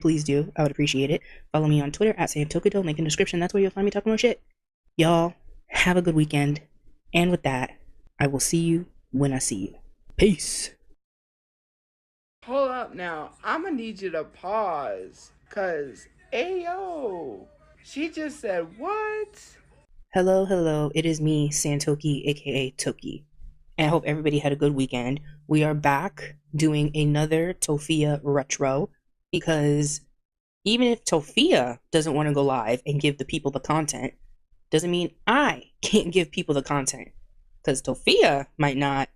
please do. I would appreciate it. Follow me on Twitter at Santokudo. Link in the description. That's where you'll find me talking more shit. Y'all, have a good weekend. And with that, I will see you when I see you. Peace. Hold up now. I'm gonna need you to pause. Cause, ayo, she just said what? Hello, hello. It is me, Santoki, aka Toki. And I hope everybody had a good weekend. We are back doing another Tofia retro because even if Tofia doesn't want to go live and give the people the content, doesn't mean I can't give people the content. Because Tofia might not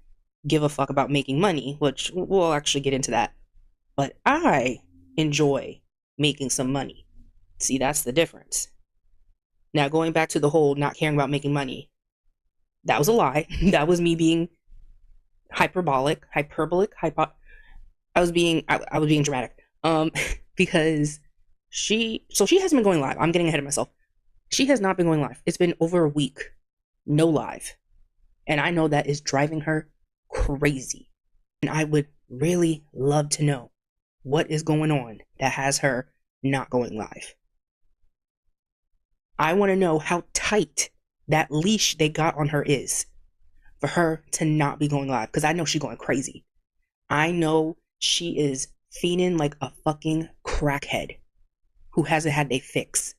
give a fuck about making money, which we'll actually get into that. But I enjoy making some money. See, that's the difference. Now, going back to the whole not caring about making money, that was a lie. That was me being hyperbolic. I was being dramatic. Because she hasn't been going live. I'm getting ahead of myself. She has not been going live. It's been over a week, no live, and I know that is driving her crazy. And I would really love to know what is going on that has her not going live. I want to know how tight that leash they got on her is for her to not be going live, because I know she's going crazy. I know she is fiending like a fucking crackhead who hasn't had a fix.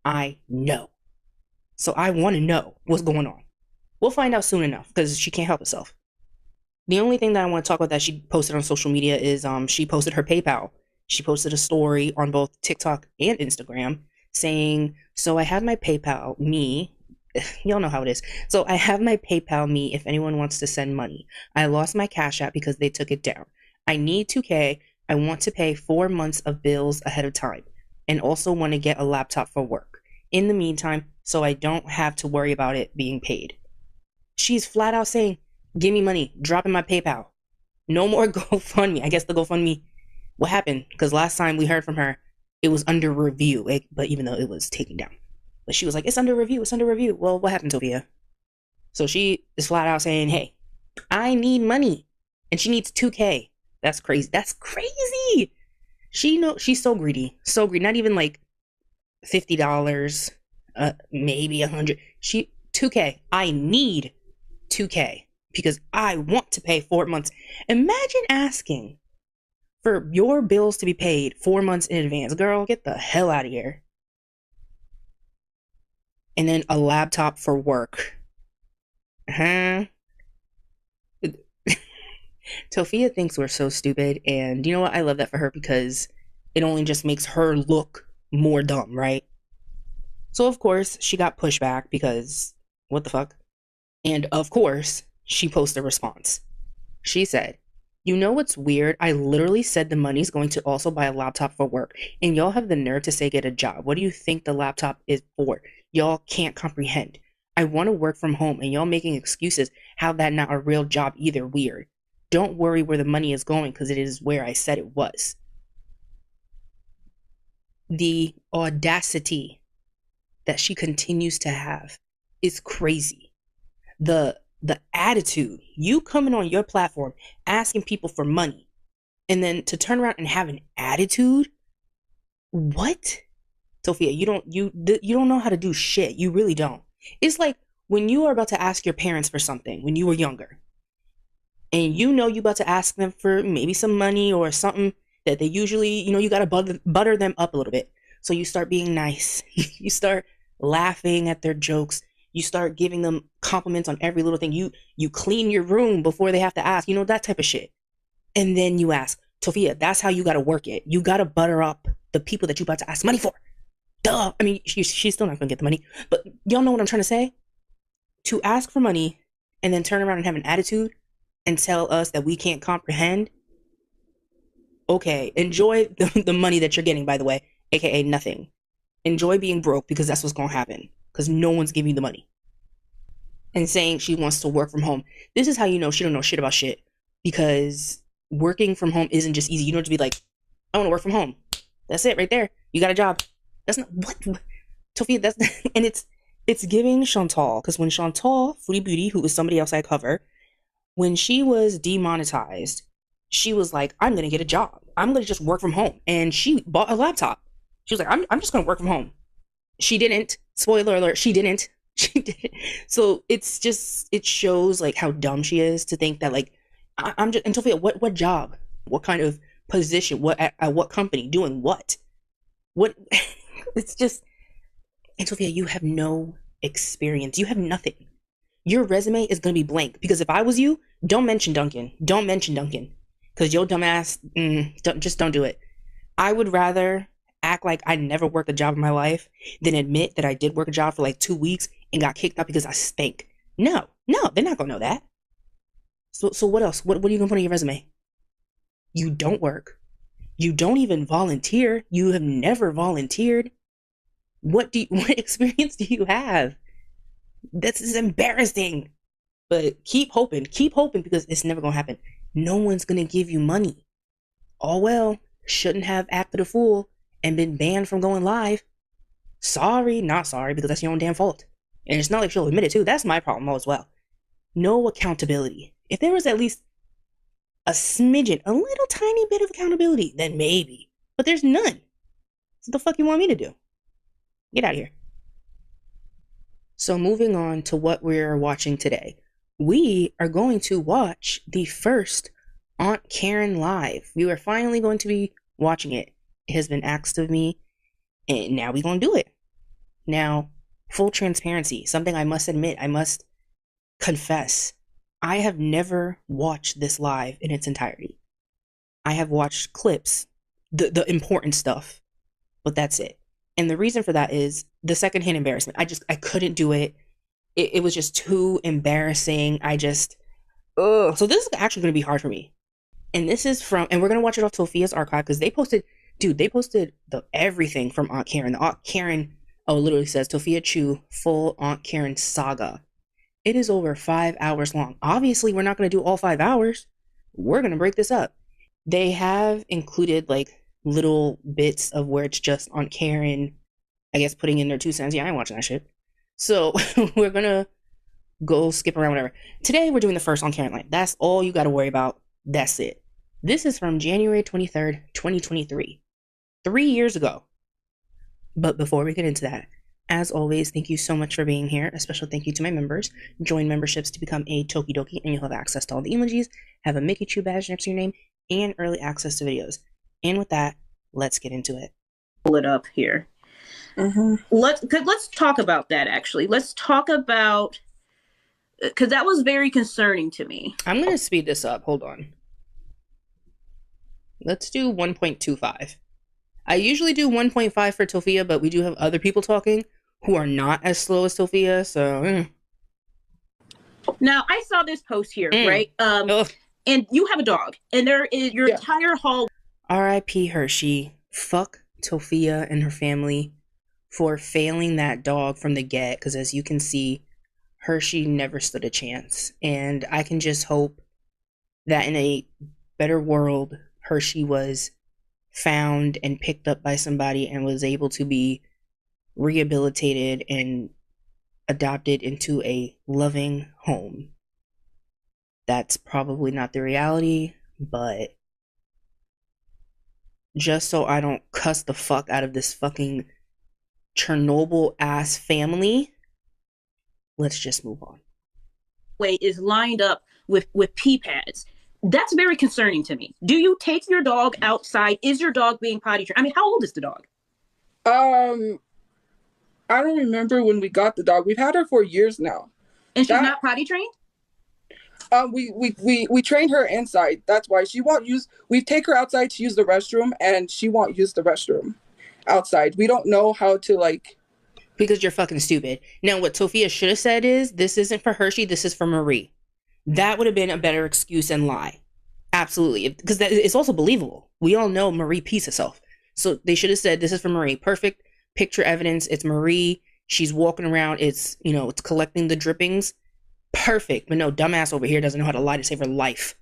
I know. So I want to know what's going on. We'll find out soon enough because she can't help herself. The only thing that I want to talk about that she posted on social media is she posted her PayPal. She posted a story on both TikTok and Instagram saying, so I have my PayPal, me, y'all know how it is. So I have my PayPal, me, if anyone wants to send money. I lost my Cash App because they took it down. I need 2K. I want to pay 4 months of bills ahead of time and also want to get a laptop for work. In the meantime, so I don't have to worry about it being paid. She's flat out saying, give me money, drop in my PayPal. No more GoFundMe. I guess the GoFundMe, what happened? Because last time we heard from her, it was under review, but even though it was taken down. But she was like, it's under review, it's under review. Well, what happened, Sophia? So she is flat out saying, hey, I need money. And she needs 2K. That's crazy. That's crazy. She's so greedy. So greedy. Not even like $50, maybe 100. 2K. I need 2K because I want to pay 4 months. Imagine asking for your bills to be paid 4 months in advance. Girl, get the hell out of here. And then a laptop for work. Huh? Tofia thinks we're so stupid, and you know what? I love that for her because it only just makes her look more dumb, right? So of course she got pushback because what the fuck? And of course she posted a response. She said, you know what's weird? I literally said the money's going to also buy a laptop for work, and y'all have the nerve to say get a job. What do you think the laptop is for? Y'all can't comprehend. I want to work from home, and y'all making excuses. How that not a real job either? Weird. Don't worry where the money is going because it is where I said it was. The audacity that she continues to have is crazy. The attitude, you coming on your platform asking people for money and then to turn around and have an attitude? What? Sophia, you don't know how to do shit. You really don't. It's like when you are about to ask your parents for something when you were younger, and you know you about to ask them for maybe some money or something that they usually, you got to butter them up a little bit. So you start being nice. You start laughing at their jokes. You start giving them compliments on every little thing. You clean your room before they have to ask, that type of shit. And then you ask, Sophia, that's how you got to work it. You got to butter up the people that you about to ask money for. Duh. I mean, she's still not going to get the money. But y'all know what I'm trying to say? To ask for money and then turn around and have an attitude and tell us that we can't comprehend. Okay, enjoy the money that you're getting, by the way, aka nothing. Enjoy being broke because that's what's going to happen because no one's giving you the money. And saying she wants to work from home. This is how you know she don't know shit about shit, because working from home isn't just easy. You don't have to be like, I want to work from home. That's it right there. You got a job. That's not what Sophia, that's and it's giving Chantal, because when Chantal Foodie Beauty, who is somebody else I cover, when she was demonetized, she was like, I'm gonna get a job. I'm going to just work from home. And she bought a laptop. She was like, I'm just going to work from home. She didn't. Spoiler alert, she didn't. She didn't. So it's just, it shows like how dumb she is to think that like, I'm just, and Sophia, what job? What kind of position? What, at what company? Doing what? What? It's just, and Sophia, you have no experience. You have nothing. Your resume is going to be blank. Because if I was you, don't mention Duncan. Don't mention Duncan. Because your dumbass, just don't do it. I would rather act like I never worked a job in my life than admit that I did work a job for like 2 weeks and got kicked out because I stink. No, they're not going to know that. So what else? What are you going to put on your resume? You don't work. You don't even volunteer. You have never volunteered. What experience do you have? This is embarrassing. But keep hoping because it's never gonna happen. No one's gonna give you money. Oh well, shouldn't have acted a fool and been banned from going live. Sorry, not sorry, because that's your own damn fault. And it's not like she'll admit it too. That's my problem as well. No accountability. If there was at least a smidgen, a little tiny bit of accountability, then maybe. But there's none. So what the fuck you want me to do? Get out of here. So moving on to what we're watching today. We are going to watch the first Aunt Karen live. We are finally going to be watching it. It has been asked of me, and now we're going to do it. Now, full transparency, something I must admit, I must confess. I have never watched this live in its entirety. I have watched clips, the important stuff, but that's it. And the reason for that is the secondhand embarrassment. I couldn't do it. It was just too embarrassing. So this is actually going to be hard for me. And this is and we're going to watch it off Sophia's archive because they posted everything from Aunt Karen. The Aunt Karen, literally says Sophia Chu, full Aunt Karen saga. It is over 5 hours long. Obviously, we're not going to do all 5 hours. We're going to break this up. They have included like little bits of where it's just Aunt Karen, I guess, putting in their 2 cents. Yeah, I ain't watching that shit. So we're gonna go skip around whatever. Today we're doing the first Aunt Karen line. That's all you gotta worry about. That's it. This is from January 23rd, 2023. 3 years ago. But before we get into that, as always, thank you so much for being here. A special thank you to my members. Join memberships to become a Tokidoki, and you'll have access to all the emojis, have a Mickey Chew badge next to your name, and early access to videos. And with that, let's get into it. Pull it up here. Mm-hmm. Let's talk about that, actually. Let's talk about, because that was very concerning to me. I'm going to speed this up. Hold on. Let's do 1.25. I usually do 1.5 for Sophia, but we do have other people talking who are not as slow as Sophia, so... Now, I saw this post here, right? And you have a dog, and there is your entire hall... R.I.P. Hershey. Fuck Sophia and her family for failing that dog from the get, because as you can see, Hershey never stood a chance. And I can just hope that in a better world, Hershey was found and picked up by somebody and was able to be rehabilitated and adopted into a loving home. That's probably not the reality, but just so I don't cuss the fuck out of this fucking Chernobyl ass family, let's just move on. Way is lined up with pee pads. That's very concerning to me. Do you take your dog outside? Is your dog being potty trained? I mean, how old is the dog? I don't remember when we got the dog. We've had her for years now. And she's not potty trained? We trained her inside. That's why she won't use. We take her outside to use the restroom, and she won't use the restroom outside. We don't know how to because you're fucking stupid. Now, what Sophia should have said is, this isn't for Hershey, this is for Marie. That would have been a better excuse than lie. Absolutely. Because it's also believable. We all know Marie pees herself. So they should have said, this is for Marie. Perfect picture evidence. It's Marie. She's walking around. It's collecting the drippings. Perfect. But no, dumbass over here doesn't know how to lie to save her life.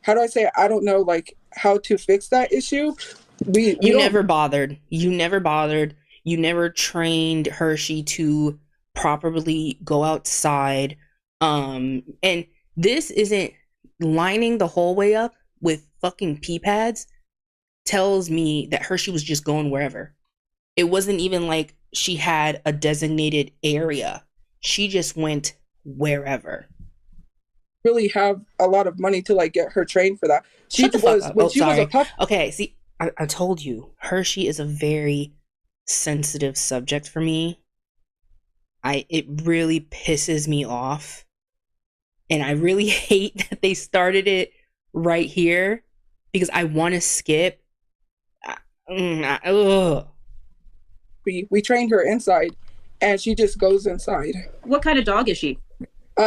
How do I say it? I don't know, how to fix that issue. You never bothered. You never trained Hershey to properly go outside. And this isn't lining the hallway up. with fucking pee pads tells me that Hershey was just going wherever. It wasn't even like she had a designated area. She just went wherever. Really have a lot of money to like get her trained for that. She Shut the fuck was up. when Oh, she was a sorry. pup. Okay, see, I told you, Hershey is a very sensitive subject for me. It really pisses me off. And I really hate that they started it right here because I want to skip. Ugh. We trained her inside, and she just goes inside. What kind of dog is she?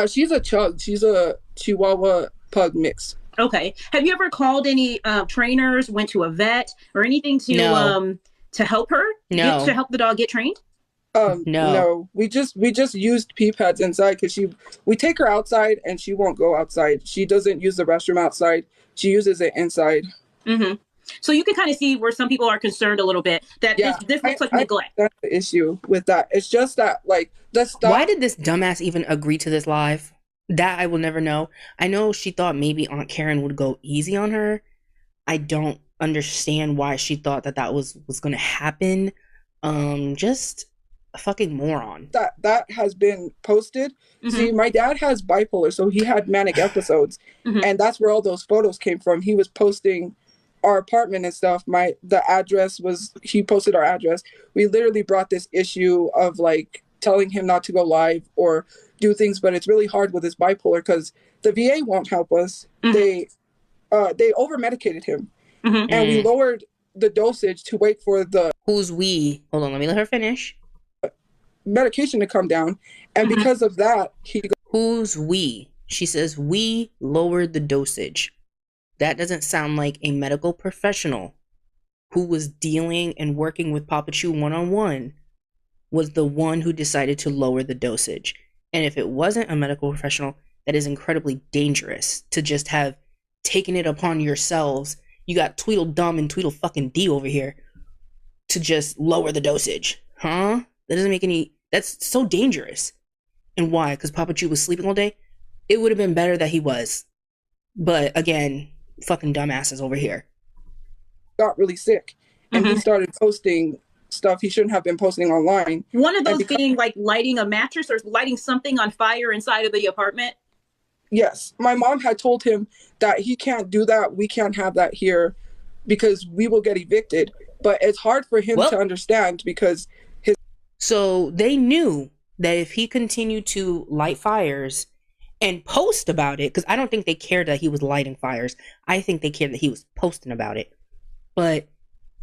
She's a chug. She's a Chihuahua pug mix. Okay. Have you ever called any trainers, went to a vet or anything to help her? No. To help the dog get trained? No. We just used pee pads inside because we take her outside and she won't go outside. She doesn't use the restroom outside. She uses it inside. Mm-hmm. So you can kind of see where some people are concerned a little bit that this looks like neglect. That's the issue with that. It's just that like the stuff. Why did this dumbass even agree to this live? That I will never know. I know she thought maybe Aunt Karen would go easy on her. I don't understand why she thought that was going to happen. Just a fucking moron. That has been posted. Mm-hmm. See, my dad has bipolar, so he had manic episodes, and that's where all those photos came from. He was posting our apartment and stuff. The address was, he posted our address. We literally brought this issue of like telling him not to go live or do things, but it's really hard with his bipolar because the VA won't help us. They over medicated him, and we lowered the dosage to wait for the who's we. Hold on, let me let her finish. Medication to come down, and because of that, who's we? She says we lowered the dosage. That doesn't sound like a medical professional who was dealing and working with Papa Chew one-on-one was the one who decided to lower the dosage. And if it wasn't a medical professional, that is incredibly dangerous to just have taken it upon yourselves. You got Tweedledum and Tweedlefucking-D over here to just lower the dosage. Huh? That doesn't make any... That's so dangerous. And why? Because Papa Chew was sleeping all day? It would have been better that he was. But again, fucking dumbasses over here. Got really sick. And he started posting stuff he shouldn't have been posting online. One of those being like lighting a mattress or lighting something on fire inside of the apartment? Yes. My mom had told him that he can't do that. We can't have that here because we will get evicted. But it's hard for him to understand because So they knew that if he continued to light fires and post about it, because I don't think they cared that he was lighting fires. I think they cared that he was posting about it. But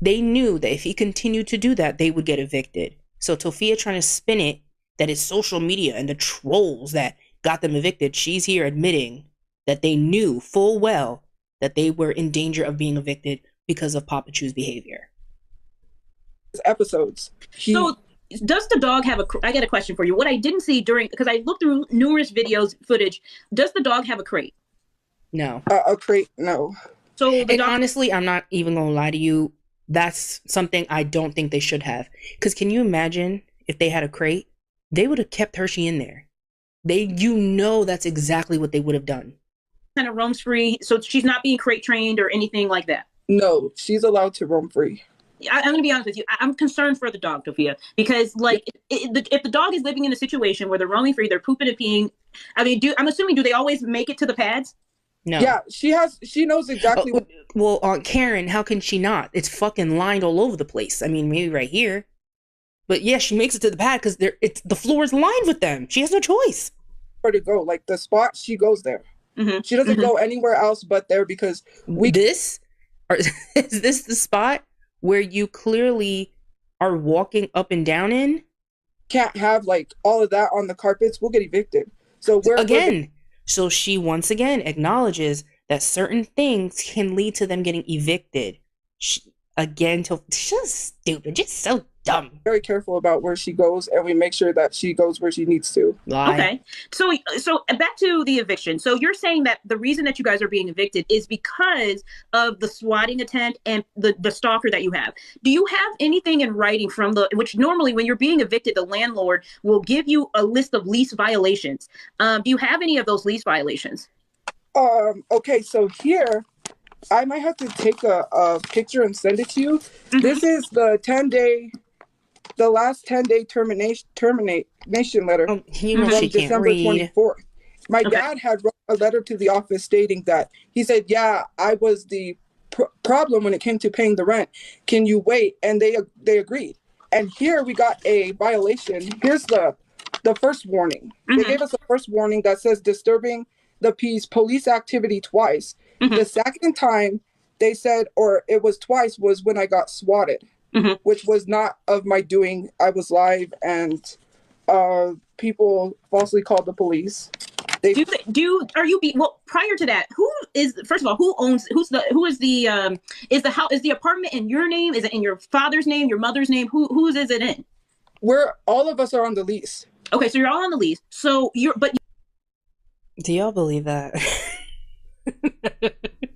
they knew that if he continued to do that, they would get evicted. So Tofia trying to spin it that it's social media and the trolls that got them evicted. She's here admitting that they knew full well that they were in danger of being evicted because of Papa Chew's behavior. Episodes. So does the dog have I got a question for you. What I didn't see because I looked through numerous videos, footage, does the dog have a crate? No. A crate, no. So honestly, I'm not even going to lie to you. That's something I don't think they should have. Because can you imagine if they had a crate? They would have kept Hershey in there. That's exactly what they would have done. Kind of roams free. So she's not being crate trained or anything like that? No, she's allowed to roam free. I'm going to be honest with you. I'm concerned for the dog, Tofia, because like if the dog is living in a situation where they're roaming free, they're pooping and peeing. I mean, I'm assuming, do they always make it to the pads? No. Yeah, she knows exactly what. Well, Aunt Karen, how can she not? It's fucking lined all over the place. I mean, maybe right here. But yeah, she makes it to the pad because the floor is lined with them. She has no choice. Where to go? Like the spot, she goes there. She doesn't go anywhere else but there because is this the spot where you clearly are walking up and down in? Can't have like all of that on the carpets. We'll get evicted. So so she once again acknowledges that certain things can lead to them getting evicted. She's just stupid, just so dumb. Very careful about where she goes, and we make sure that she goes where she needs to. Okay. So back to the eviction. So you're saying that the reason that you guys are being evicted is because of the swatting attempt and the stalker that you have. Do you have anything in writing which normally when you're being evicted, the landlord will give you a list of lease violations. Do you have any of those lease violations? Okay, so here I might have to take a picture and send it to you. Mm-hmm. This is the last 10-day termination letter Oh, you Mm-hmm. know from she can't December read. 24th. My Okay. dad had wrote a letter to the office stating that he said, yeah, I was the problem when it came to paying the rent. Can you wait? And they agreed. And here we got a violation. Here's the first warning. They Mm-hmm. gave us a first warning that says disturbing the peace, police activity twice. Mm-hmm. The second time they said, or it was twice, was when I got swatted, Mm-hmm. which was not of my doing. I was live and people falsely called the police. Well, prior to that, first of all, is the apartment in your name? Is it in your father's name, your mother's name? Whose is it in? All of us are on the lease. Okay, so you're all on the lease. So Do y'all believe that?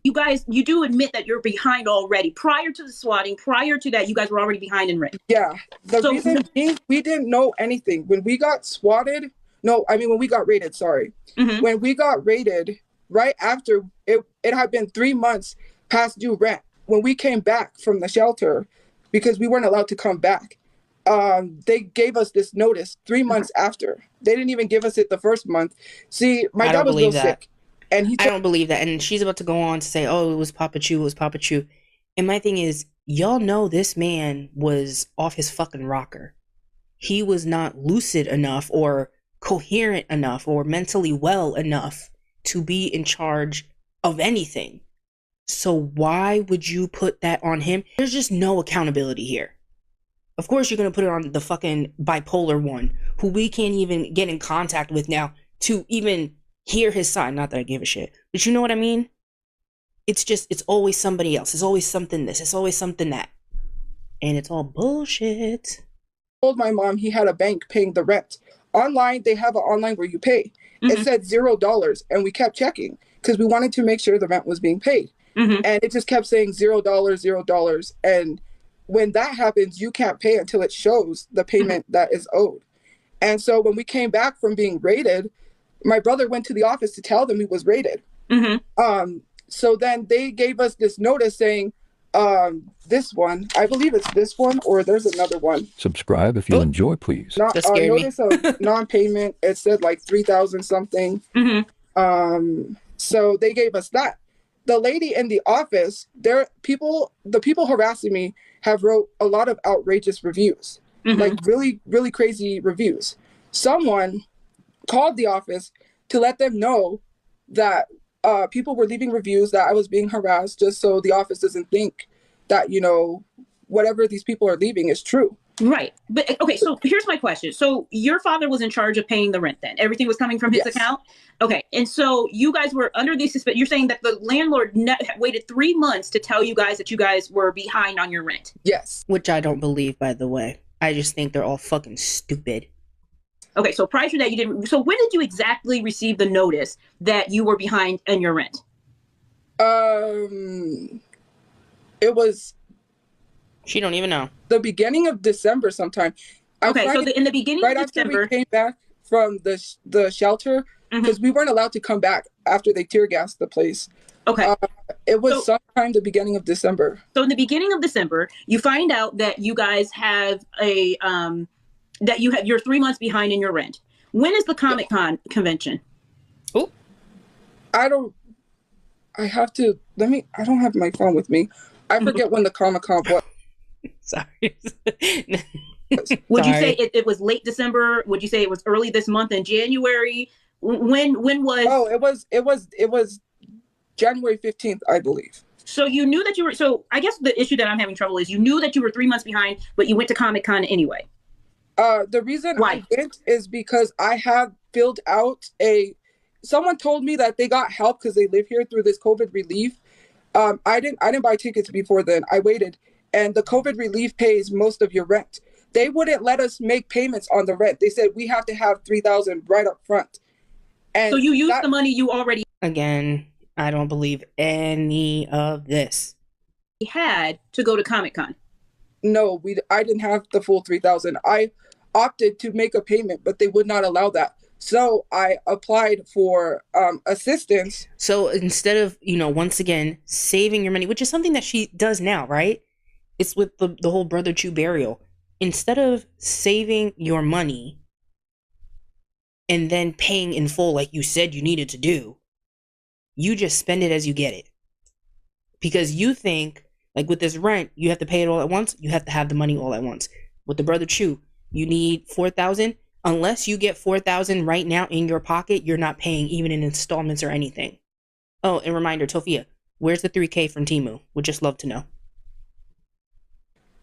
you guys, you do admit that you're behind already. Prior to the swatting, prior to that, you guys were already behind in rent. Yeah. The reason being, we didn't know anything. When we got swatted, when we got raided, sorry. Mm-hmm. When we got raided, right after, it had been 3 months past due rent. When we came back from the shelter, because we weren't allowed to come back, they gave us this notice 3 months after. They didn't even give us it the first month. See, my dad was real sick. And I don't believe that. And she's about to go on to say, oh, it was Papa Chu, it was Papa Chu. And my thing is, y'all know this man was off his fucking rocker. He was not lucid enough or coherent enough or mentally well enough to be in charge of anything. So why would you put that on him? There's just no accountability here. Of course you're going to put it on the fucking bipolar one, who we can't even get in contact with now to even hear his side. Not that I give a shit, but you know what I mean? It's always somebody else. It's always something this. It's always something that. And it's all bullshit. Told my mom he had a bank paying the rent. Online, they have an online where you pay. Mm-hmm. It said $0, and we kept checking because we wanted to make sure the rent was being paid. Mm-hmm. And it just kept saying $0, $0. And when that happens, you can't pay until it shows the payment that is owed. And so when we came back from being raided, my brother went to the office to tell them he was raided. Mm-hmm. So then they gave us this notice saying, this one, I believe it's this one, or there's another one. Subscribe if you enjoy, please. Notice of non-payment. It said like 3,000 something. Mm-hmm. So they gave us that. The lady in the office, the people harassing me have wrote a lot of outrageous reviews, like really, really crazy reviews. Someone called the office to let them know that people were leaving reviews that I was being harassed, just so the office doesn't think that, whatever these people are leaving is true. Right. But okay, so here's my question. So your father was in charge of paying the rent then? Everything was coming from his account? Okay. And so you guys were under the suspicion. You're saying that the landlord waited 3 months to tell you guys that you guys were behind on your rent? Yes. Which I don't believe, by the way. I just think they're all fucking stupid. Okay, so prior to that, you didn't. So when did you exactly receive the notice that you were behind in your rent? It was. She don't even know. The beginning of December sometime. Okay, so in the beginning of December. Right after we came back from the shelter, because we weren't allowed to come back after they tear gassed the place. Okay. It was sometime the beginning of December. So in the beginning of December, you find out that you guys have you're 3 months behind in your rent. When is the Comic-Con convention? Oh. I don't have my phone with me. I forget when the Comic-Con was. Sorry. Would you say it was late December? Would you say it was early this month in January? When was? Oh, it was January 15th, I believe. So you knew that you were. So I guess the issue that I'm having trouble is you knew that you were 3 months behind, but you went to Comic-Con anyway. The reason I went is because I have filled out someone told me that they got help because they live here through this COVID relief. I didn't buy tickets before then. I waited, and the COVID relief pays most of your rent. They wouldn't let us make payments on the rent. They said we have to have $3,000 right up front. And so you used the money you already. Again, I don't believe any of this. Had to go to Comic-Con. No, I didn't have the full $3,000. I opted to make a payment, but they would not allow that. So I applied for assistance. So instead of, once again, saving your money, which is something that she does now, right? It's with the whole Brother Chew burial. Instead of saving your money and then paying in full like you said you needed to do, you just spend it as you get it. Because you think, like with this rent, you have to pay it all at once. You have to have the money all at once. With the Brother Chew, you need $4,000. Unless you get $4,000 right now in your pocket, you're not paying even in installments or anything. Oh, and reminder, Tofia, where's the $3K from Temu? Would just love to know.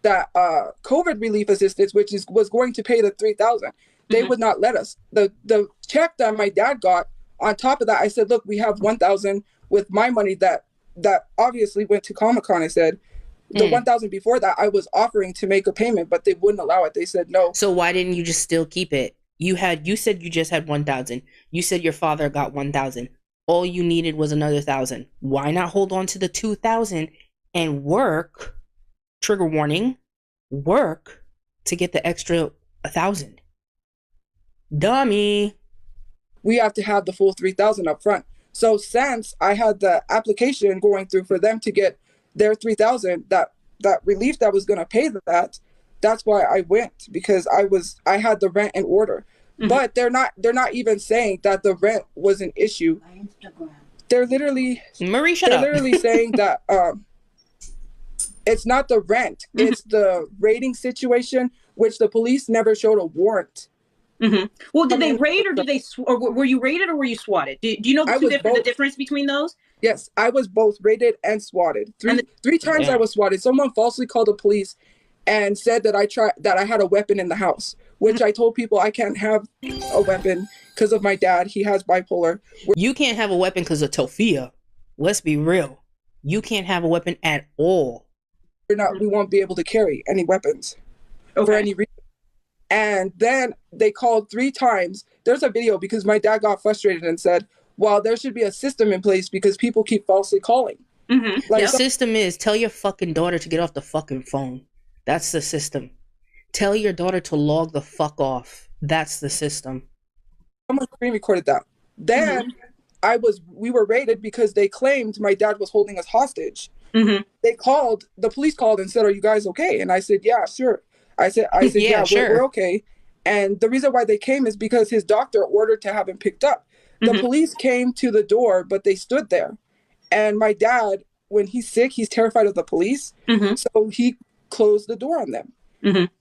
That COVID relief assistance, which was going to pay the $3,000, they would not let us. The check that my dad got on top of that, I said, look, we have $1,000 with my money that obviously went to Comic-Con. I said, the $1,000 before that, I was offering to make a payment, but they wouldn't allow it. They said no. So why didn't you just still keep it? You said you just had 1,000. You said your father got 1,000. All you needed was another 1,000. Why not hold on to the 2,000 and work? Trigger warning. Work to get the extra 1,000. Dummy. We have to have the full $3,000 up front. So since I had the application going through for them to get their $3,000, that relief that was going to pay that's why I went, because I had the rent in order. But they're not even saying that the rent was an issue. They're literally Marie, shut up. They're literally saying that it's not the rent, it's the raiding situation, which the police never showed a warrant. Well, did they raid or or were you raided or were you swatted? Do you know the difference between those? Yes, I was both raided and swatted. Three times I was swatted. Someone falsely called the police and said that I had a weapon in the house, which I told people I can't have a weapon because of my dad. He has bipolar. You can't have a weapon because of Tofia. Let's be real. You can't have a weapon at all. We won't be able to carry any weapons for any reason. And then they called 3 times. There's a video because my dad got frustrated and said, well, there should be a system in place because people keep falsely calling. The system is tell your fucking daughter to get off the fucking phone. That's the system. Tell your daughter to log the fuck off. That's the system. Someone screen recorded that. Then we were raided because they claimed my dad was holding us hostage. The police called and said, are you guys okay? And I said, yeah, sure. I said, yeah, sure. We're okay. And the reason why they came is because his doctor ordered to have him picked up. The police came to the door, but they stood there. And my dad, when he's sick, he's terrified of the police. So he closed the door on them.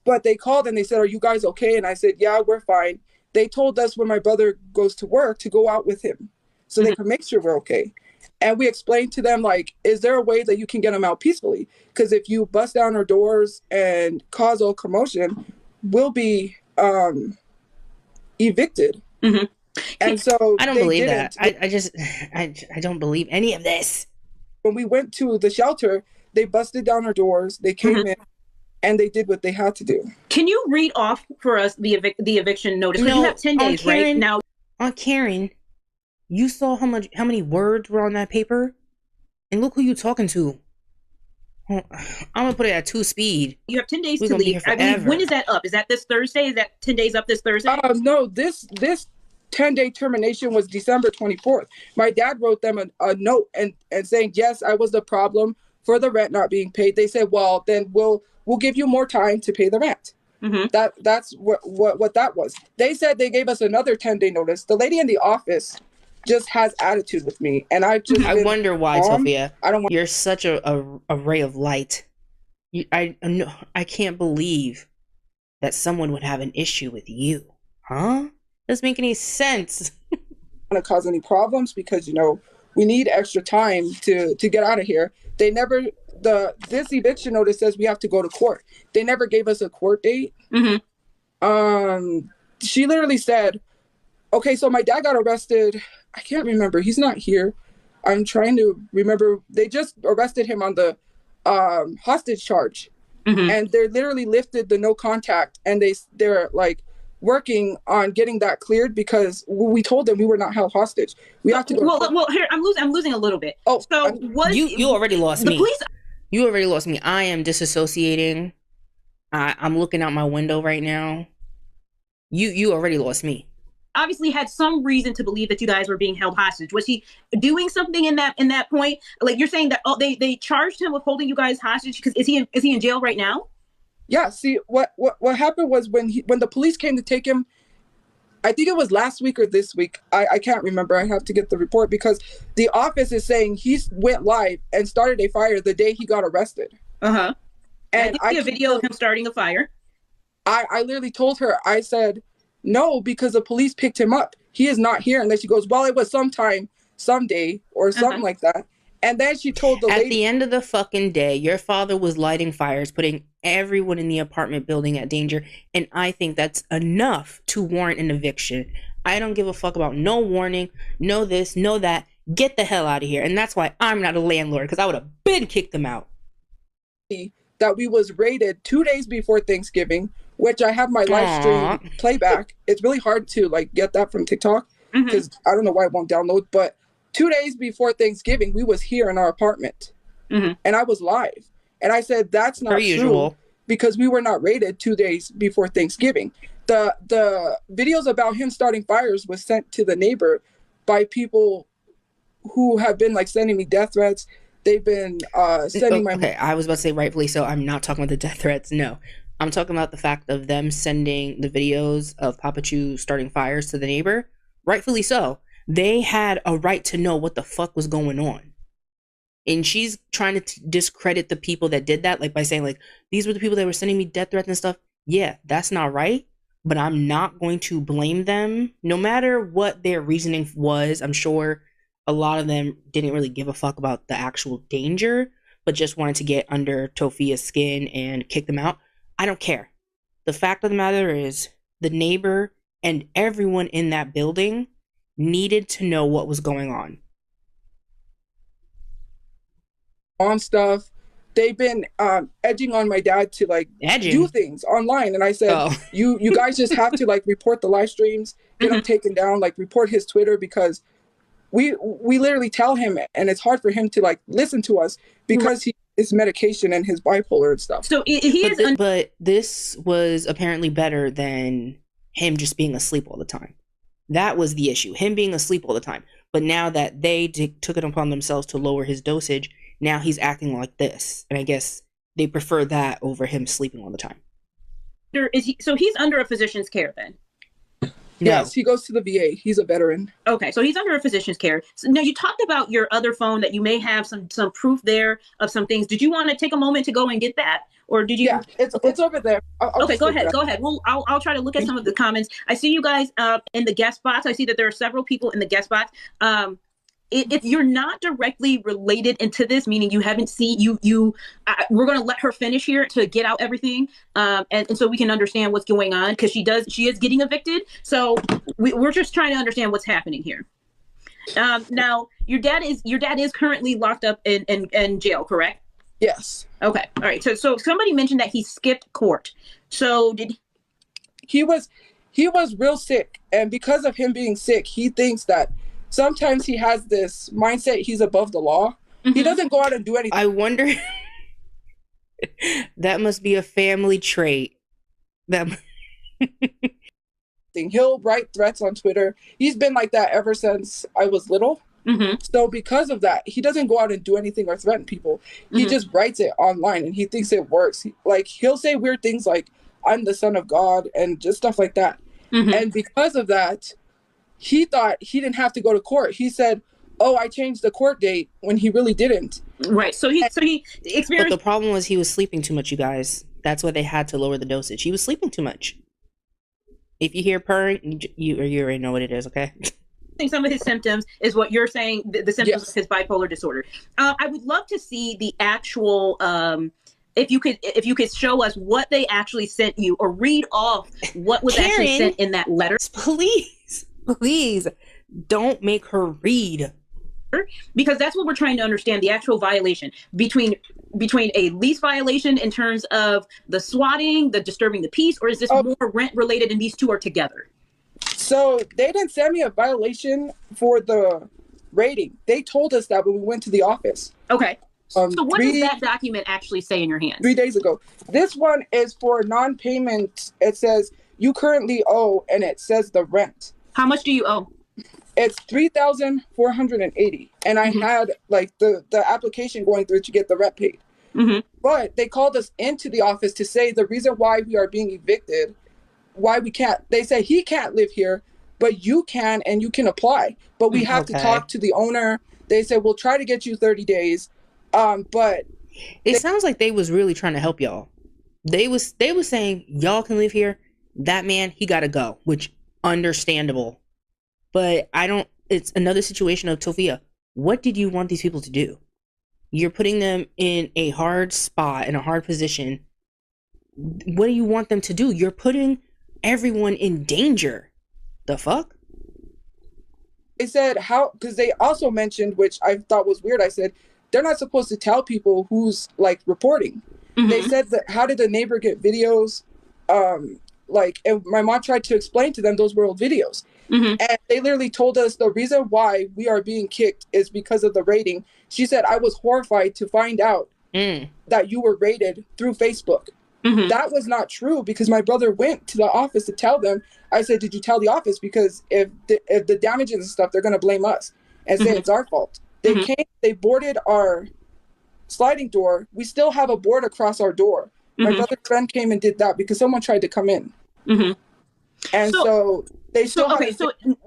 But they called and they said, are you guys okay? And I said, yeah, we're fine. They told us when my brother goes to work to go out with him so they can make sure we're okay. And we explained to them, like, is there a way that you can get them out peacefully? Because if you bust down our doors and cause all commotion, we'll be evicted. And so I don't believe that. I don't believe any of this. When we went to the shelter, they busted down our doors. They came in and they did what they had to do. Can you read off for us the eviction notice? No, you have 10 days, Karen, right? Now, Aunt Karen, you saw how many words were on that paper? And look who you talking to. I'm gonna put it at 2 speed. You have 10 days to leave. I mean, when is that up? Is that this Thursday? Is that 10 days up this Thursday? No, this 10-day termination was December 24th. My dad wrote them a note and saying, yes, I was the problem for the rent not being paid. They said, well, then we'll give you more time to pay the rent. That's what that was. They said they gave us another 10-day notice. The lady in the office just has attitude with me, and I wonder why, Sophia. You're such a ray of light. I can't believe that someone would have an issue with you, huh? Doesn't make any sense. Want to cause any problems because we need extra time to get out of here. They never this eviction notice says we have to go to court. They never gave us a court date. She literally said, okay, so my dad got arrested. I can't remember. He's not here. I'm trying to remember. They just arrested him on the hostage charge. And they literally lifted the no contact, and they're like working on getting that cleared because we told them we were not held hostage. We have to go. Well, here I'm losing a little bit. Oh, so you already lost me. Police. You already lost me. I am disassociating. I'm looking out my window right now. You already lost me. obviously had some reason to believe that you guys were being held hostage. Was he doing something in that point? Like you're saying that they charged him with holding you guys hostage because is he in jail right now? Yeah. See, what happened was when the police came to take him, I think it was last week or this week. I can't remember. I have to get the report because the office is saying he went live and started a fire the day he got arrested. Uh-huh. And I see a video of him starting a fire. I literally told her, I said, no, because the police picked him up. He is not here. And then she goes, well, it was sometime, someday, or something like that. And then she told the lady. At the end of the fucking day, your father was lighting fires, putting everyone in the apartment building at danger. And I think that's enough to warrant an eviction. I don't give a fuck about no warning, no this, no that. Get the hell out of here. And that's why I'm not a landlord, because I would have been kicked them out. That we was raided 2 days before Thanksgiving, which I have my live stream playback. It's really hard to like get that from TikTok because I don't know why it won't download. But 2 days before Thanksgiving, we was here in our apartment, and I was live, and I said that's not true because we were not raided 2 days before Thanksgiving. The videos about him starting fires was sent to the neighbor by people who have been like sending me death threats. They've been sending my. Okay, I was about to say rightfully so. I'm not talking about the death threats. No, I'm talking about the fact of them sending the videos of Papa Chu starting fires to the neighbor. Rightfully so. They had a right to know what the fuck was going on. And she's trying to discredit the people that did that, like by saying like, these were the people that were sending me death threats and stuff. Yeah, that's not right. But I'm not going to blame them. No matter what their reasoning was, I'm sure a lot of them didn't really give a fuck about the actual danger, but just wanted to get under Tofia's skin and kick them out. I don't care. The fact of the matter is the neighbor and everyone in that building needed to know what was going on. On stuff. They've been edging on my dad to like do things online. And I said, you guys just have to like report the live streams, get them taken down, like report his Twitter because we literally tell him, and it's hard for him to like listen to us because he is medication and his bipolar and stuff. So he is. But this was apparently better than him just being asleep all the time. That was the issue, him being asleep all the time. But now that they took it upon themselves to lower his dosage, now he's acting like this, and I guess they prefer that over him sleeping all the time. So he's under a physician's care then? No. Yes, he goes to the VA. He's a veteran. Okay, so he's under a physician's care. So now you talked about your other phone that you may have some proof there of some things. Did you want to take a moment to go and get that, or did you? Yeah, it's over there. Okay, go ahead. Go ahead. Well, I'll try to look at some of the comments. I see you guys in the guest box. I see that there are several people in the guest box. If you're not directly related into this, meaning you haven't seen we're going to let her finish here to get out everything, and so we can understand what's going on because she is getting evicted. So we're just trying to understand what's happening here. Now your dad is currently locked up in jail, correct? Yes. Okay. All right. So somebody mentioned that he skipped court. So he was real sick, and because of him being sick, he thinks that. Sometimes he has this mindset he's above the law. He doesn't go out and do anything. I wonder. That must be a family trait. He'll write threats on Twitter. He's been like that ever since I was little. So because of that, he doesn't go out and do anything or threaten people. He just writes it online and he thinks it works. He'll say weird things like, I'm the son of God and just stuff like that. And because of that, he thought he didn't have to go to court. He said, oh, I changed the court date when he really didn't. Right. So he experienced. But the problem was he was sleeping too much, you guys. That's why they had to lower the dosage. He was sleeping too much. If you hear purring, you already know what it is, okay? Some of his symptoms is what you're saying, the symptoms of his bipolar disorder. I would love to see the actual, if you could show us what they actually sent you or read off what was actually sent in that letter. Please don't make her read. Because that's what we're trying to understand, the actual violation between a lease violation in terms of the swatting, the disturbing the peace, or is this more rent related and these two are together? So they didn't send me a violation for the rating. They told us that when we went to the office. Okay. So what does that document actually say in your hands? 3 days ago. This one is for non-payment. It says you currently owe, and it says the rent. How much do you owe? It's 3,480, and I had like the application going through to get the rent paid. But they called us into the office to say the reason why we are being evicted, why we can't. They say he can't live here, but you can, and you can apply. But we have to talk to the owner. They said we'll try to get you 30 days. But it sounds like they was really trying to help y'all. They was saying y'all can live here. That man, he gotta go, which understandable. But it's another situation of Tofia. What did you want these people to do? You're putting them in a hard spot, in a hard position. What do you want them to do? You're putting everyone in danger. The fuck? They said how, because they also mentioned, which I thought was weird. I said, they're not supposed to tell people who's like reporting. They said that, how did the neighbor get videos? And my mom tried to explain to them those were old videos. And they literally told us the reason why we are being kicked is because of the rating. She said, I was horrified to find out that you were rated through Facebook. That was not true, because my brother went to the office to tell them. I said, did you tell the office? Because if the damages and stuff, they're going to blame us and say it's our fault. They came, they boarded our sliding door. We still have a board across our door. My brother's friend came and did that because someone tried to come in. And so they still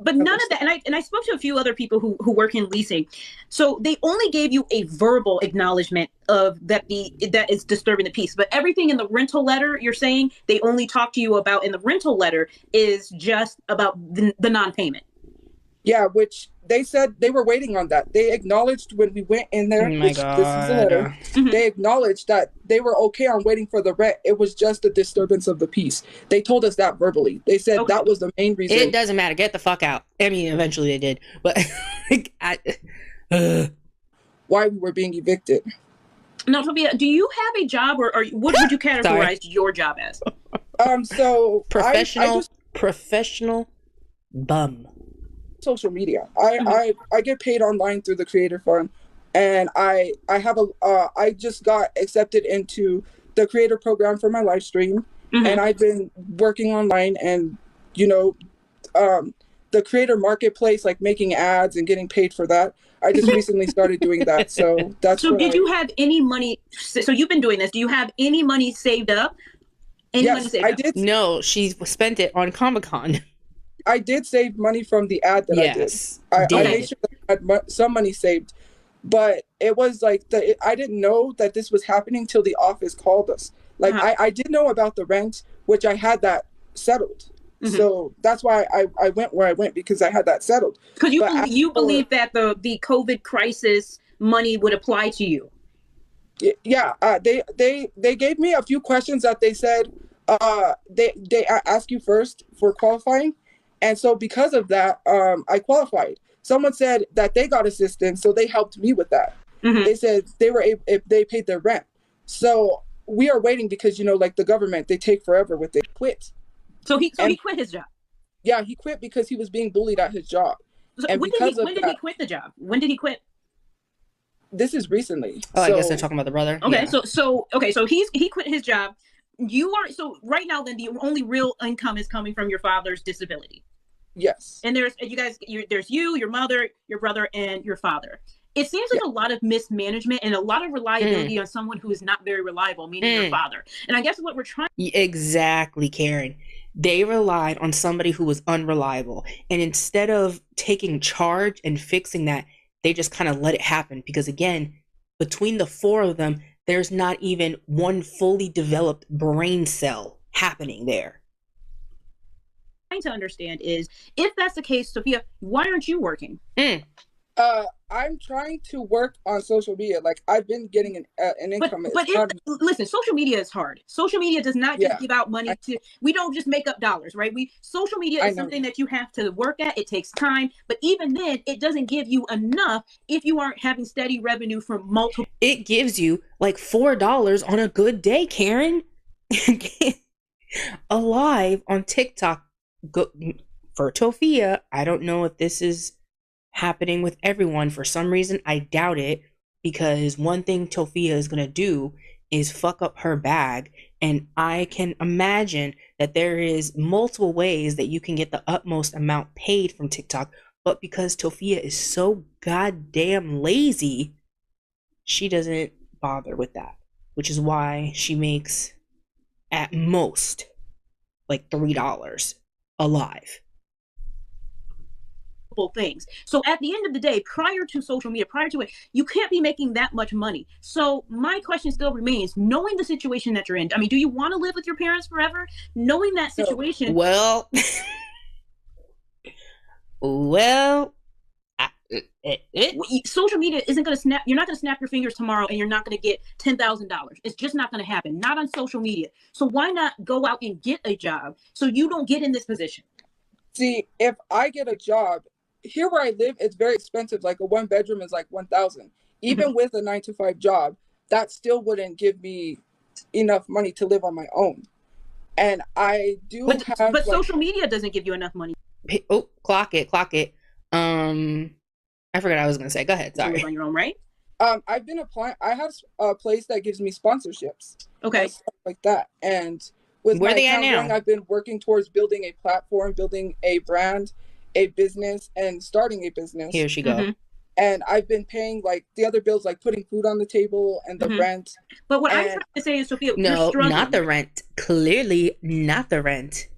but none of that, and I spoke to a few other people who work in leasing. So they only gave you a verbal acknowledgement of that is disturbing the peace. But everything in the rental letter, you're saying they only talk to you about in the rental letter is just about the non-payment. Yeah, which they said they were waiting on that. They acknowledged when we went in there, this is a letter, they acknowledged that they were okay on waiting for the rent. It was just a disturbance of the peace. They told us that verbally. They said that was the main reason. It doesn't matter. Get the fuck out. I mean, eventually they did. But why we were being evicted. No, Tofia, do you have a job, or what would you categorize your job as? So professional bum. Social media. I get paid online through the Creator Fund, and I have I just got accepted into the creator program for my live stream, and I've been working online and the creator marketplace, like making ads and getting paid for that. I just recently started doing that, so that's. So did you have any money? So you've been doing this. Do you have any money saved up? Yes, I did. No, she spent it on Comic-Con. I did save money from the ad that I did. I made sure that I had some money saved, but it was like I didn't know that this was happening till the office called us. Like I did know about the rent, which I had that settled. So that's why I went where I went, because I had that settled. Because you believe that the COVID crisis money would apply to you. Yeah, they gave me a few questions that they said they ask you first for qualifying. And so because of that, I qualified. Someone said that they got assistance, so they helped me with that. They said they were able, if they paid their rent. So we are waiting because, like the government, they take forever with it. Quit. So he quit his job. Yeah, he quit because he was being bullied at his job. So when did he quit the job? When did he quit? This is recently. Oh, I guess they're talking about the brother. Okay, yeah. So he quit his job. Right now then the only real income is coming from your father's disability. Yes. And there's you, your mother, your brother, and your father. It seems like a lot of mismanagement and a lot of reliability on someone who is not very reliable, meaning your father. And I guess what we're trying. Exactly, Karen. They relied on somebody who was unreliable. And instead of taking charge and fixing that, they just kind of let it happen. Because again, between the four of them, there's not even one fully developed brain cell happening there. To understand is, if that's the case, Sophia, why aren't you working? I'm trying to work on social media. Like, I've been getting an income. But listen, social media is hard. Social media does not just give out money we don't just make up dollars, right? Social media is something that you have to work at. It takes time, but even then it doesn't give you enough if you aren't having steady revenue from multiple. It gives you like $4 on a good day, Karen. Alive on TikTok. For Tofia, I don't know if this is happening with everyone. For some reason, I doubt it, because one thing Tofia is going to do is fuck up her bag. And I can imagine that there is multiple ways that you can get the utmost amount paid from TikTok. But because Tofia is so goddamn lazy, she doesn't bother with that. Which is why she makes at most like $3 alive. Things. So at the end of the day, prior to social media, prior to it, you can't be making that much money. So my question still remains, knowing the situation that you're in, I mean, do you want to live with your parents forever? Knowing that situation. Well, social media isn't going to snap. You're not going to snap your fingers tomorrow and you're not going to get $10,000. It's just not going to happen. Not on social media. So why not go out and get a job so you don't get in this position? See, if I get a job, here where I live, it's very expensive. Like a 1-bedroom is like $1,000. Even with a 9-to-5 job, that still wouldn't give me enough money to live on my own. And I do have. But social media doesn't give you enough money. Oh, clock it. I forgot what I was gonna say. Go ahead. Sorry. To live on your own, right? I've been applying. I have a place that gives me sponsorships. Okay. Stuff like that. And with where my they at account now? I've been working towards building a platform, building a brand, a business, and starting a business. Here she go. And I've been paying like the other bills, like putting food on the table and the rent. But what I'm trying to say is, Sophia, no, not the rent. Clearly not the rent.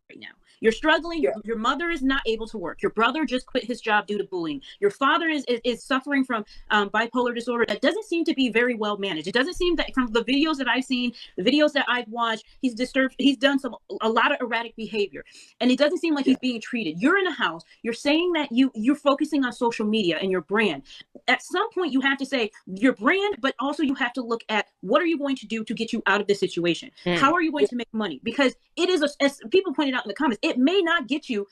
Right now, you're struggling. Your mother is not able to work. Your brother just quit his job due to bullying. Your father is suffering from bipolar disorder that doesn't seem to be very well managed. It doesn't seem that from the videos that I've seen, the videos that I've watched, he's disturbed. He's done a lot of erratic behavior, and it doesn't seem like he's being treated. You're in a house. You're saying that you're focusing on social media and your brand. At some point, you have to say your brand, but also you have to look at what are you going to do to get you out of this situation. How are you going to make money? Because it is, as people pointed out in the comments, it may not get you,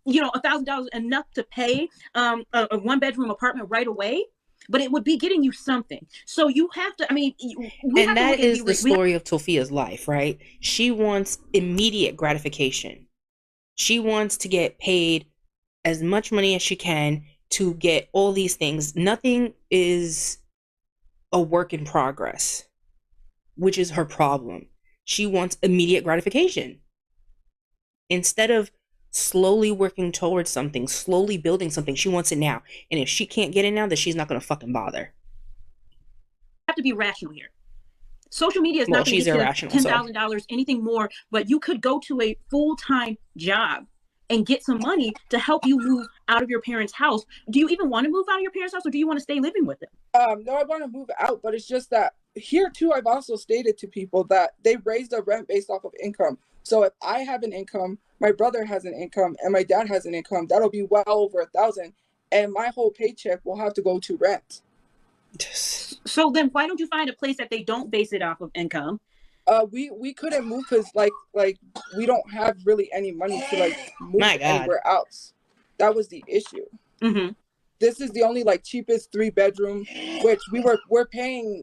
$1,000 enough to pay a 1-bedroom apartment right away, but it would be getting you something. So you have to, and that is the story of Tofia's life, right? She wants immediate gratification. She wants to get paid as much money as she can to get all these things. Nothing is a work in progress, which is her problem. She wants immediate gratification. Instead of slowly working towards something, slowly building something, she wants it now. And if she can't get it now, then she's not going to fucking bother. You have to be rational here. Social media is not going to get you $10,000, anything more, but you could go to a full-time job and get some money to help you move out of your parents' house. Do you even want to move out of your parents' house, or do you want to stay living with them? No, I want to move out, but it's just that here too, I've also stated to people that they raise the rent based off of income. So if I have an income, my brother has an income, and my dad has an income, that'll be well over 1,000, and my whole paycheck will have to go to rent. So then why don't you find a place that they don't base it off of income? We couldn't move because like we don't have really any money to like move anywhere else. That was the issue. This is the only like cheapest 3-bedroom, which we're paying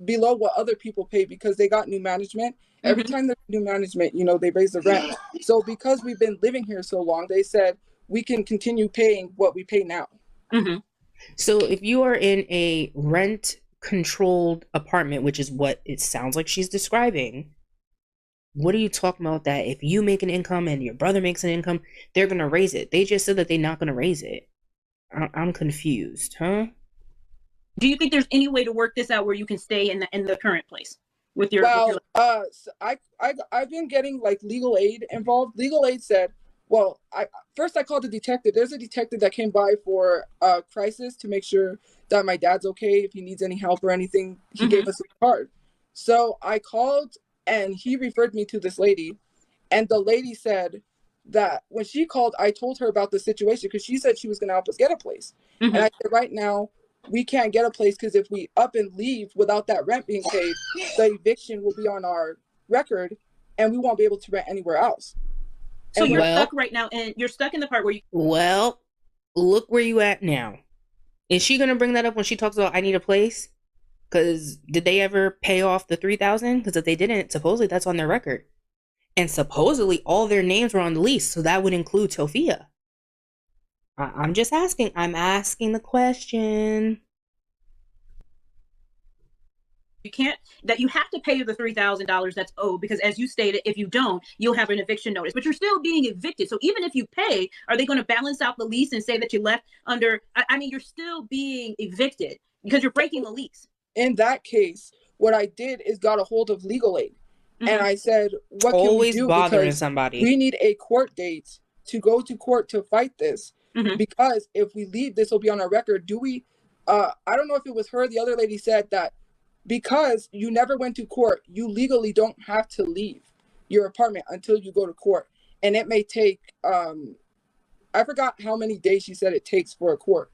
below what other people pay because they got new management. Every time there's new management, they raise the rent. So because we've been living here so long, they said we can continue paying what we pay now. So if you are in a rent controlled apartment, which is what it sounds like she's describing, what are you talking about that if you make an income and your brother makes an income, they're going to raise it? They just said that they're not going to raise it. I'm confused, huh? Do you think there's any way to work this out where you can stay in the current place with your? So I've been getting like legal aid involved. Legal aid said, well, I called the detective. There's a detective that came by for a crisis to make sure that my dad's okay. If he needs any help or anything, he gave us a card. So I called and he referred me to this lady, and the lady said that when she called, I told her about the situation because she said she was going to help us get a place. And I said, right now, we can't get a place because if we up and leave without that rent being paid, the eviction will be on our record and we won't be able to rent anywhere else. So you're stuck right now, and you're stuck in the part where you... Well, look where you at now. Is she going to bring that up when she talks about I need a place? Because did they ever pay off the $3,000? Because if they didn't, supposedly that's on their record. And supposedly all their names were on the lease, so that would include Tofia. I'm just asking. I'm asking the question. You can't, that you have to pay the $3,000 that's owed, because as you stated, if you don't, you'll have an eviction notice, but you're still being evicted. So even if you pay, are they going to balance out the lease and say that you left under, I mean, you're still being evicted because you're breaking the lease. In that case, what I did is got a hold of legal aid. And I said, what can we do? Bothering because somebody. We need a court date to go to court to fight this. Because if we leave, this will be on our record. Do we, I don't know if it was her, the other lady said that because you never went to court, you legally don't have to leave your apartment until you go to court. And it may take, I forgot how many days she said it takes for a court.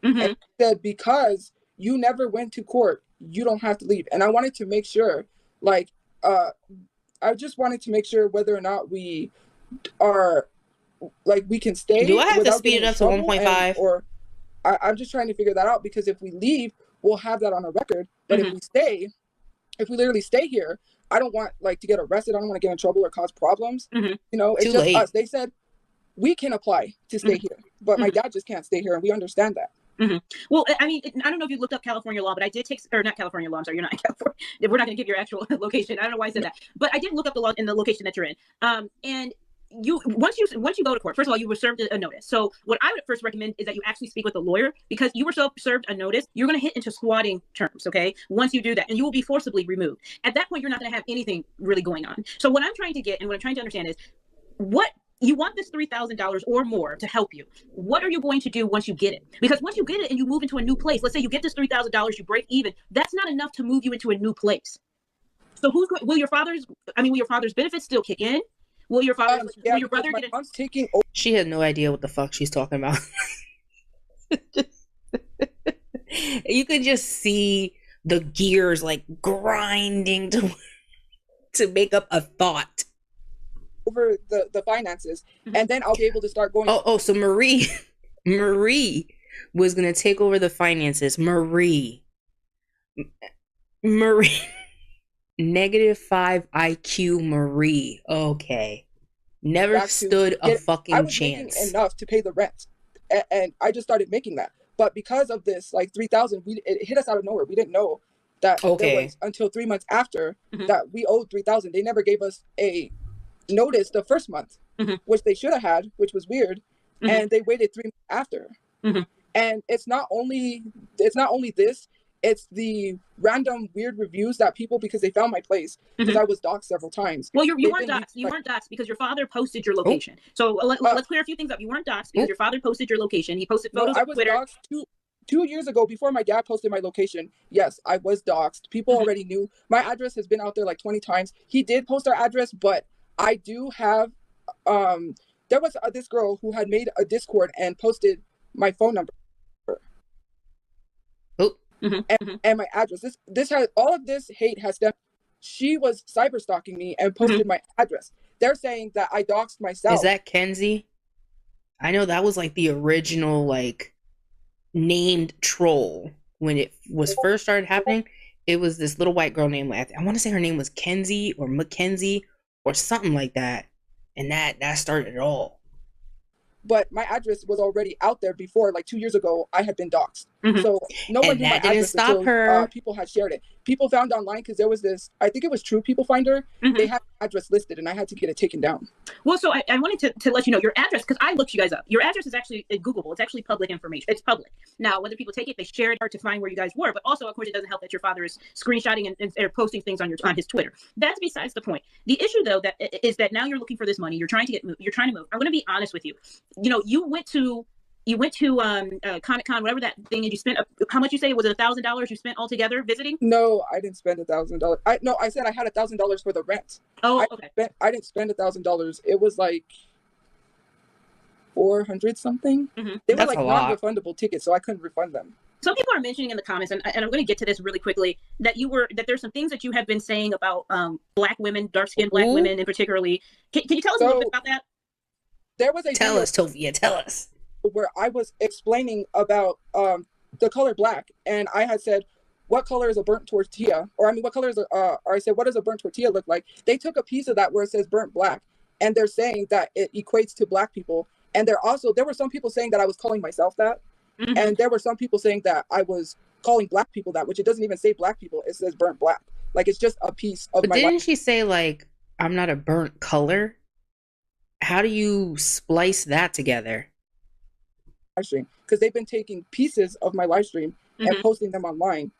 And she said, because you never went to court, you don't have to leave. And I wanted to make sure, like, I just wanted to make sure whether or not we are, like, we can stay. Do I have to speed it up to 1.5? Or I'm just trying to figure that out, because if we leave, we'll have that on a record. But if we stay, if we literally stay here, I don't want, like, to get arrested. I don't want to get in trouble or cause problems. You know, it's just us. They said we can apply to stay here, but my dad just can't stay here, and we understand that. Well, I mean, I don't know if you looked up California law, but I did take, or not California law, I'm sorry, you're not in California. We're not going to give your actual location. I don't know why I said that, but I did look up the law in the location that you're in. And you, once you go to court, first of all, you were served a notice. So what I would first recommend is that you actually speak with a lawyer, because you were served a notice. You're going to hit into squatting terms, okay? Once you do that, and you will be forcibly removed. At that point, you're not going to have anything really going on. So what I'm trying to get, and what I'm trying to understand is, what you want this $3,000 or more to help you. What are you going to do once you get it? Because once you get it and you move into a new place, let's say you get this $3,000, you break even, that's not enough to move you into a new place. So will your father's benefits still kick in? Will your father's, will your brother get it? She has no idea what the fuck she's talking about. You could just see the gears like grinding to make up a thought. Over the finances, and then I'll be able to start going. So Marie was gonna take over the finances. Marie, -5 IQ. Marie, okay, never stood a fucking chance. Making enough to pay the rent, and I just started making that. But because of this, like 3,000, it hit us out of nowhere. We didn't know that there was until 3 months after that we owed 3,000. They never gave us a notice the first month, which they should have had, which was weird, and they waited 3 months after. And it's not only this, it's the random weird reviews that people, because they found my place, because I was doxxed several times. Well, you weren't doxxed. You weren't doxxed because your father posted your location. So let's clear a few things up. You weren't doxxed because your father posted your location. He posted photos on Twitter. I was doxxed 2 years ago, before my dad posted my location. Yes, I was doxxed. People already knew. My address has been out there like 20 times. He did post our address, but I do have, there was this girl who had made a Discord and posted my phone number and my address. This has, all of this hate has stemmed. She was cyber stalking me and posted my address. They're saying that I doxed myself. Is that Kenzie? I know that was like the original like named troll when it was first started happening. It was this little white girl named, I want to say her name was Kenzie or Mackenzie or something like that, and that started it all. But my address was already out there before, like 2 years ago. I had been doxxed, so no one knew my address until people had shared it. People found online, because there was this, I think it was True People Finder. They had my address listed, and I had to get it taken down. Well, so I wanted to let you know your address, because I looked you guys up. Your address is actually Googleable. It's actually public information. It's public. Now, whether people take it, they share it hard to find where you guys were. But also, of course, it doesn't help that your father is screenshotting and posting things on his Twitter. That's besides the point. The issue, though, is that now you're looking for this money. You're trying to move. I'm going to be honest with you. You know, you went to Comic Con, whatever that thing, and you spent how much? You say, was it $1,000 you spent altogether visiting? No, I didn't spend $1,000. I said I had $1,000 for the rent. Oh, okay. I didn't spend $1,000. It was like 400 something. They were like non-refundable tickets, so I couldn't refund them. Some people are mentioning in the comments, and I'm going to get to this really quickly, that there's some things that you have been saying about Black women, dark-skinned Black women in particularly. Can you tell us a little bit about that? There was a tell us, Tovia, tell us. Where I was explaining about the color black, and I had said, what color is a burnt tortilla? Or I mean, what color is or I said, what does a burnt tortilla look like? They took a piece of that where it says burnt black, and they're saying that it equates to Black people. And there were some people saying that I was calling myself that. And there were some people saying that I was calling black people that, which it doesn't even say black people. It says burnt black. Like, it's just a piece of But my didn't life she say, like, I'm not a burnt color? How do you splice that together? stream, because they've been taking pieces of my live stream and posting them online,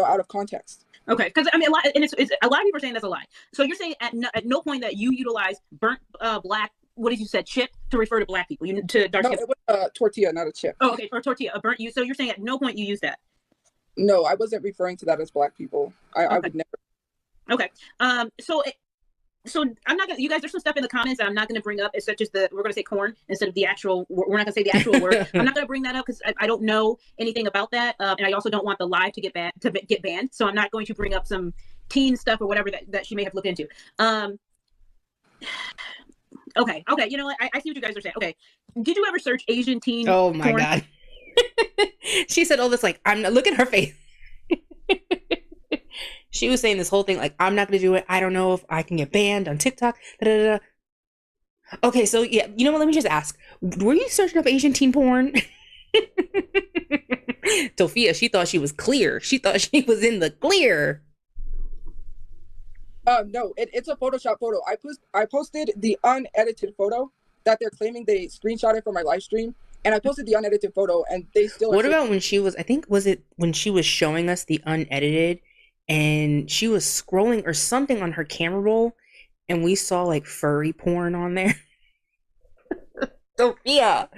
out of context. Okay, because I mean, a lot, and it's a lot of people are saying that's a lie. So you're saying at no point that you utilize burnt black, what did you said, chip, to refer to black people, to dark skin? No, it was a tortilla, not a chip. Oh, okay, or tortilla, a burnt. So you're saying at no point you use that? No, I wasn't referring to that as black people. I would never. Okay, so I'm not gonna. You guys, there's some stuff in the comments that I'm not gonna bring up. It's such as we're gonna say corn instead of the actual. We're not gonna say the actual word. I'm not gonna bring that up because I don't know anything about that, and I also don't want the live to get banned. So I'm not going to bring up some teen stuff or whatever that she may have looked into. Okay. You know what? I see what you guys are saying. Okay, did you ever search Asian teen? Oh my corn? God. She said all this like, I'm not. Look at her face. She was saying this whole thing like, I'm not going to do it. I don't know if I can get banned on TikTok. Da, da, da. Okay, so yeah, you know what? Let me just ask. Were you searching up Asian teen porn? Sophia, she thought she was clear. She thought she was in the clear. No, it's a Photoshop photo. I posted the unedited photo that they're claiming they screenshotted from my live stream. And I posted the unedited photo, and they still. What about when she was? I think was it when she was showing us the unedited, and she was scrolling or something on her camera roll, and we saw like furry porn on there. Sophia,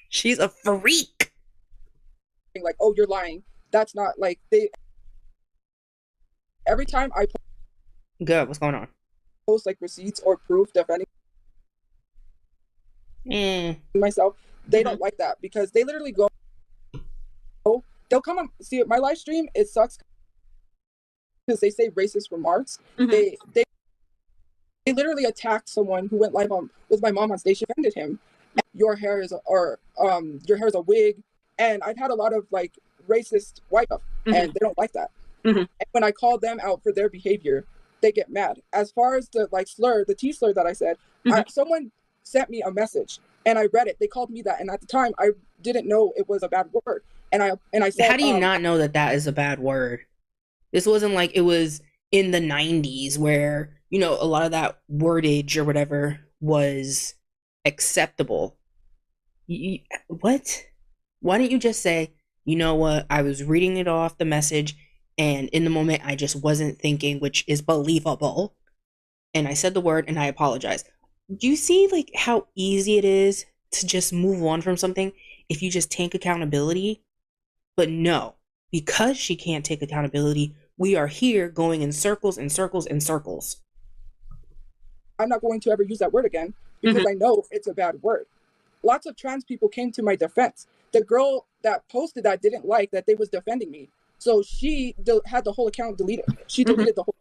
she's a freak. Like, oh, you're lying. That's not like they. Every time I Good. What's going on? Post like receipts or proof defending myself. They don't like that because they literally go. They'll come and see my live stream. It sucks because they say racist remarks. They literally attacked someone who went live with my mom on stage. She offended him. Your hair is your hair is a wig, and I've had a lot of like racist white stuff, and they don't like that. And when I call them out for their behavior, they get mad. As far as the like slur, the T slur that I said, someone sent me a message. And I read it. They called me that, and at the time, I didn't know it was a bad word. And I said, "How do you not know that is a bad word?" This wasn't like it was in the 90s where a lot of that wordage or whatever was acceptable. What? Why don't you just say, you know what? I was reading it off the message, and in the moment, I just wasn't thinking, which is believable. And I said the word, and I apologize. Do you see like how easy it is to just move on from something if you just take accountability? But no, because she can't take accountability, we are here going in circles and circles and circles. I'm not going to ever use that word again because I know it's a bad word. Lots of trans people came to my defense. The girl that posted that didn't like that they was defending me. So she had the whole account deleted. She deleted the whole.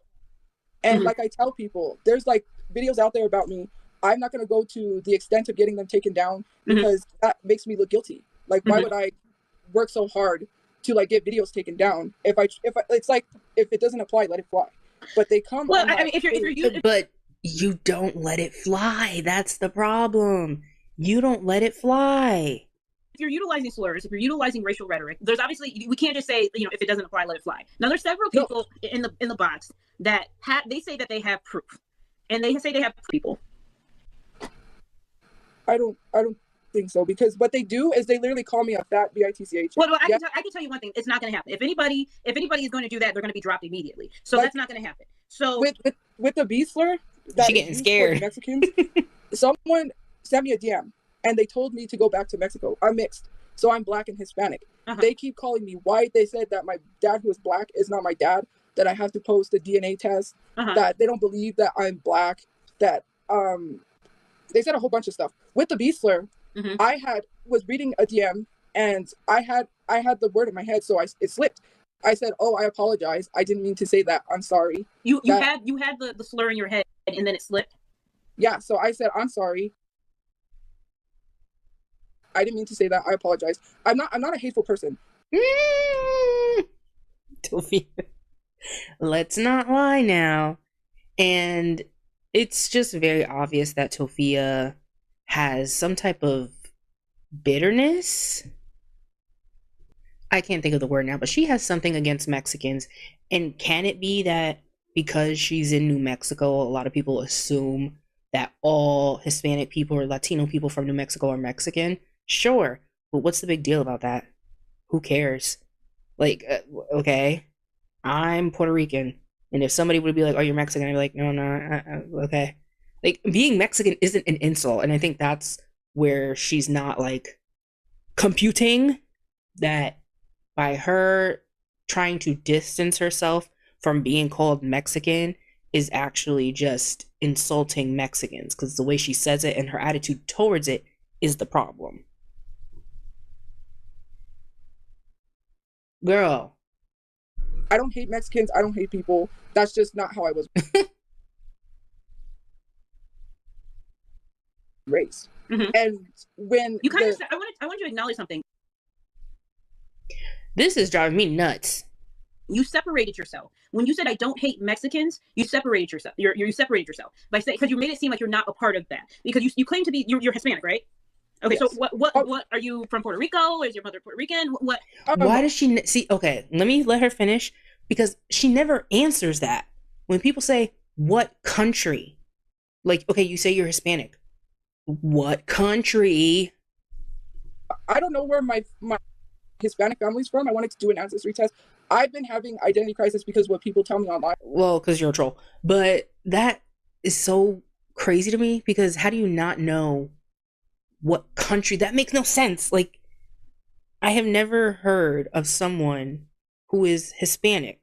And like I tell people, there's like videos out there about me. I'm not going to go to the extent of getting them taken down because that makes me look guilty. Like, why would I work so hard to like get videos taken down? If it's like, if it doesn't apply, let it fly. But they come. Well, I mean, if you're but you don't let it fly. That's the problem. You don't let it fly. If you're utilizing slurs, if you're utilizing racial rhetoric, there's obviously, we can't just say, if it doesn't apply, let it fly. Now, there's several people in the box that they say that they have proof, and they say they have people. I don't think so, because what they do is they literally call me a fat bitch. Well, I can tell you one thing: it's not going to happen. If anybody is going to do that, they're going to be dropped immediately. So that's not going to happen. So with the B slur, she getting scared. Mexicans, someone sent me a DM and they told me to go back to Mexico. I'm mixed, so I'm Black and Hispanic. They keep calling me white. They said that my dad, who is Black, is not my dad. That I have to post a DNA test. That they don't believe that I'm Black. That they said a whole bunch of stuff. With the B slur, I was reading a DM and I had the word in my head, so it slipped. I said, "Oh, I apologize. I didn't mean to say that. I'm sorry." You had the slur in your head and then it slipped. Yeah, so I said, "I'm sorry. I didn't mean to say that. I apologize. I'm not a hateful person." Let's not lie now. And it's just very obvious that Tofia has some type of bitterness. I can't think of the word now, but she has something against Mexicans. And can it be that because she's in New Mexico, a lot of people assume that all Hispanic people or Latino people from New Mexico are Mexican? Sure. But what's the big deal about that? Who cares? Like, okay, I'm Puerto Rican. And if somebody would be like, oh, you're Mexican, I'd be like, no, no, okay. Like, being Mexican isn't an insult. And I think that's where she's not, like, computing that by her trying to distance herself from being called Mexican is actually just insulting Mexicans, because the way she says it and her attitude towards it is the problem. Girl. I don't hate Mexicans. I don't hate people. That's just not how I was raised. Mm-hmm. And when you kind of, I want you to acknowledge something. This is driving me nuts. You separated yourself when you said I don't hate Mexicans. You separated yourself. You separated yourself by saying, because you made it seem like you're not a part of that, because you claim to be you're Hispanic, right? Okay, yes. So what are you from Puerto Rico? Is your mother Puerto Rican? What? Why does she see? Okay, let her finish, because she never answers that. When people say, what country? Like, okay, you say you're Hispanic. What country? I don't know where my Hispanic family's from. I wanted to do an ancestry test. I've been having identity crisis because what people tell me online. Well, because you're a troll. But that is so crazy to me, because how do you not know what country? That makes no sense. Like, I have never heard of someone who is Hispanic